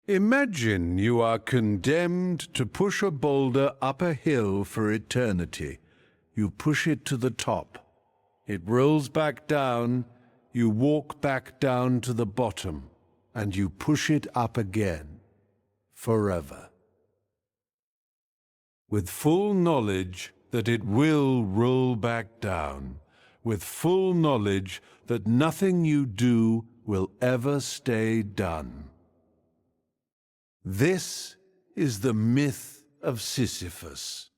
Imagine you are condemned to push a boulder up a hill for eternity. You push it to the top. It rolls back down. You walk back down to the bottom, and you push it up again, forever. With full knowledge that it will roll back down, with full knowledge that nothing you do will ever stay done. This is the myth of Sisyphus.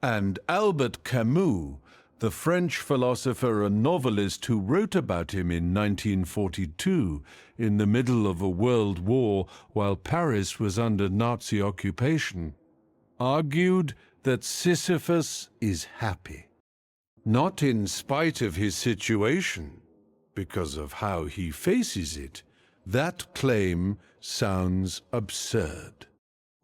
And Albert Camus, the French philosopher and novelist who wrote about him in 1942, in the middle of a world war while Paris was under Nazi occupation, argued that Sisyphus is happy. Not in spite of his situation, because of how he faces it. That claim sounds absurd,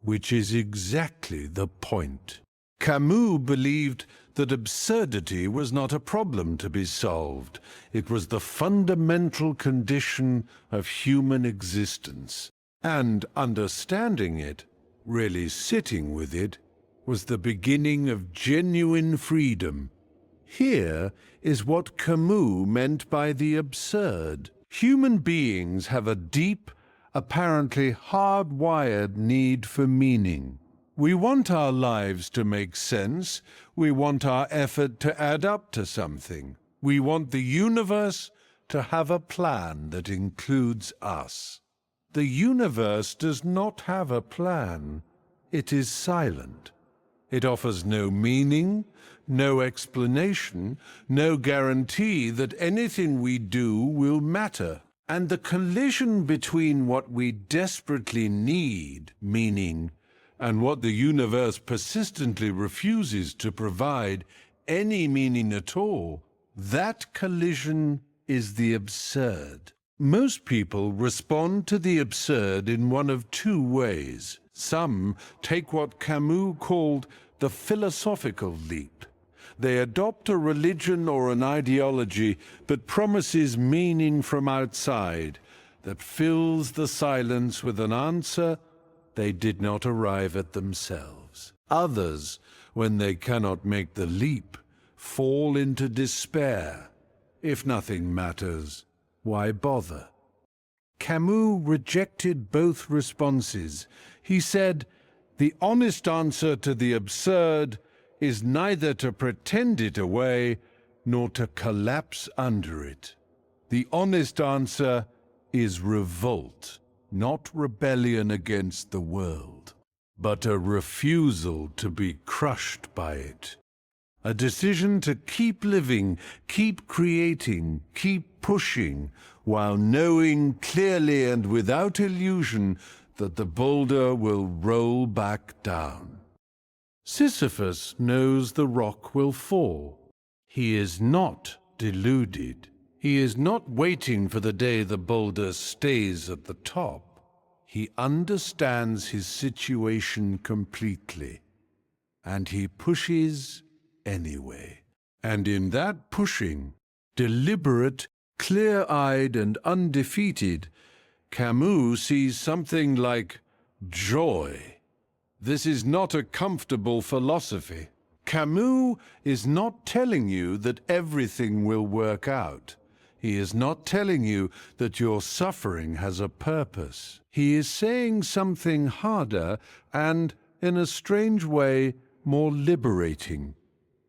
which is exactly the point. Camus believed that absurdity was not a problem to be solved. It was the fundamental condition of human existence. And understanding it, really sitting with it, was the beginning of genuine freedom. Here is what Camus meant by the absurd. Human beings have a deep, apparently hardwired need for meaning. We want our lives to make sense. We want our effort to add up to something. We want the universe to have a plan that includes us. The universe does not have a plan. It is silent. It offers no meaning, no explanation, no guarantee that anything we do will matter. And the collision between what we desperately need, meaning, and what the universe persistently refuses to provide any meaning at all, that collision is the absurd. Most people respond to the absurd in one of two ways. Some take what Camus called the philosophical leap. They adopt a religion or an ideology that promises meaning from outside, that fills the silence with an answer they did not arrive at themselves. Others, when they cannot make the leap, fall into despair. If nothing matters, why bother? Camus rejected both responses. He said, "The honest answer to the absurd is neither to pretend it away nor to collapse under it. The honest answer is revolt, not rebellion against the world, but a refusal to be crushed by it. A decision to keep living, keep creating, keep pushing, while knowing clearly and without illusion that the boulder will roll back down." Sisyphus knows the rock will fall. He is not deluded. He is not waiting for the day the boulder stays at the top. He understands his situation completely, and he pushes anyway. And in that pushing, deliberate, clear-eyed and undefeated, Camus sees something like joy. This is not a comfortable philosophy. Camus is not telling you that everything will work out. He is not telling you that your suffering has a purpose. He is saying something harder and, in a strange way, more liberating.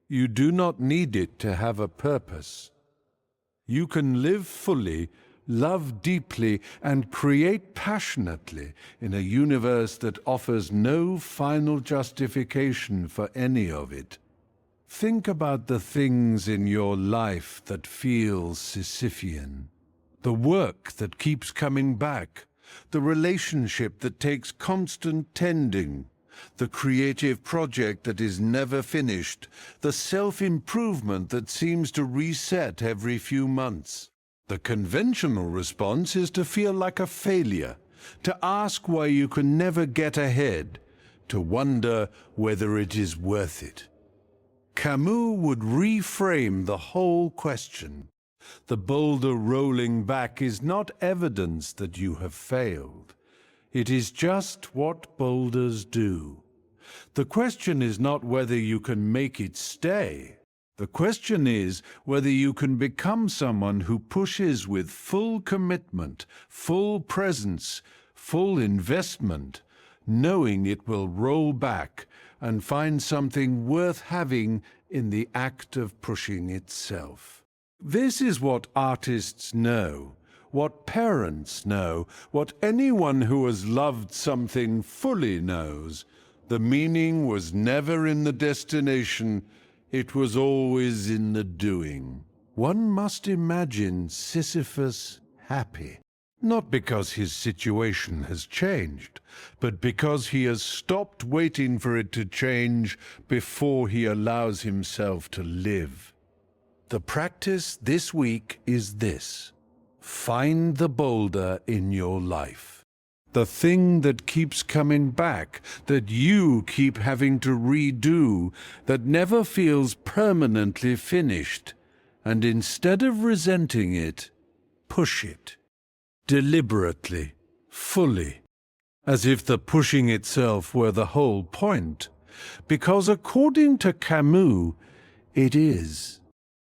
You do not need it to have a purpose. You can live fully, love deeply, and create passionately in a universe that offers no final justification for any of it. Think about the things in your life that feel Sisyphean. The work that keeps coming back, the relationship that takes constant tending, the creative project that is never finished, the self-improvement that seems to reset every few months. The conventional response is to feel like a failure, to ask why you can never get ahead, to wonder whether it is worth it. Camus would reframe the whole question. The boulder rolling back is not evidence that you have failed. It is just what boulders do. The question is not whether you can make it stay. The question is whether you can become someone who pushes with full commitment, full presence, full investment, knowing it will roll back and find something worth having in the act of pushing itself. This is what artists know, what parents know, what anyone who has loved something fully knows. The meaning was never in the destination, it was always in the doing. One must imagine Sisyphus happy, not because his situation has changed, but because he has stopped waiting for it to change before he allows himself to live. The practice this week is this: find the boulder in your life. The thing that keeps coming back, that you keep having to redo, that never feels permanently finished. And instead of resenting it, push it. Deliberately, fully, as if the pushing itself were the whole point. Because according to Camus, it is.